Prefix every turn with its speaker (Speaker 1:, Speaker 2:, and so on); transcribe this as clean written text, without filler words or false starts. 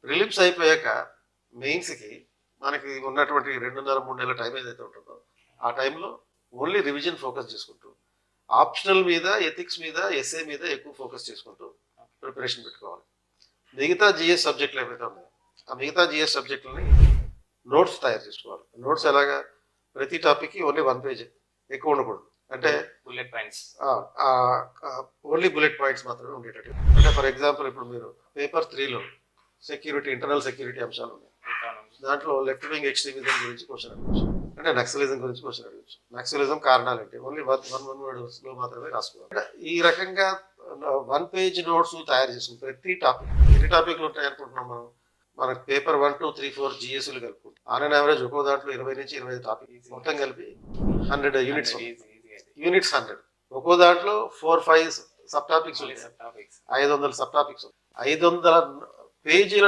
Speaker 1: Prelims అయిపోయాక మెయిన్స్కి మనకి ఉన్నటువంటి 2.5-3 నెలల టైం ఏదైతే ఉంటుందో ఆ టైంలో ఓన్లీ రివిజన్ ఫోకస్ చేసుకుంటూ ఆప్షనల్ మీద, ఎథిక్స్ మీద, ఎస్ఏ మీద ఎక్కువ ఫోకస్ చేసుకుంటూ ప్రిపరేషన్ పెట్టుకోవాలి. మిగతా జిఎస్ సబ్జెక్టులు ఏవైతే ఉన్నాయో ఆ మిగతా జిఎస్ సబ్జెక్టులని నోట్స్ తయారు చేసుకోవాలి. నోట్స్ ఎలాగా, ప్రతి టాపిక్కి ఓన్లీ 1 పేజ్, ఎక్కువ ఉండకూడదు. అంటే
Speaker 2: bullet points,
Speaker 1: only bullet points మాత్రమే ఉండేటట్టు. అంటే ఫర్ ఎగ్జాంపుల్ ఇప్పుడు మీరు పేపర్ 3లో సెక్యూరిటీ, ఇంటర్నల్ సెక్యూరిటీ అంశాలు ఉన్నాయి. దాంట్లో లెఫ్ట్ వింగ్ ఎక్స్ట్రీమిజం గురించి క్వశ్చన్ అడగచ్చు, అంటే నక్సలిజం గురించి క్వశ్చన్ అడగచ్చు. నక్సలిజం కారణాలు ఏంటి, ఓన్లీ 1 వర్డ్స్లో మాత్రమే రాసుకోవాలి. ఈ రకంగా 1 పేజ్ నోట్స్ తయారు చేసుకుని ప్రతి టాపిక్, ఎన్ని టాపిక్లు ఉంటాయి అనుకుంటున్నాం మనం? మనకు పేపర్ 1, 2, 3, 4 జిఎస్లు కలుపుకుంటాం. ఆన్ అండ్ యావరేజ్ ఒక్కో దాంట్లో 20 నుంచి 25 టాపిక్, మొత్తం కలిపి 100 యూనిట్స్. యూనిట్స్ 100. ఒక్కో దాంట్లో 4-5 సబ్ టాపిక్స్ ఉంటాయి. 500 సబ్ టాపిక్స్. 500 పేజీల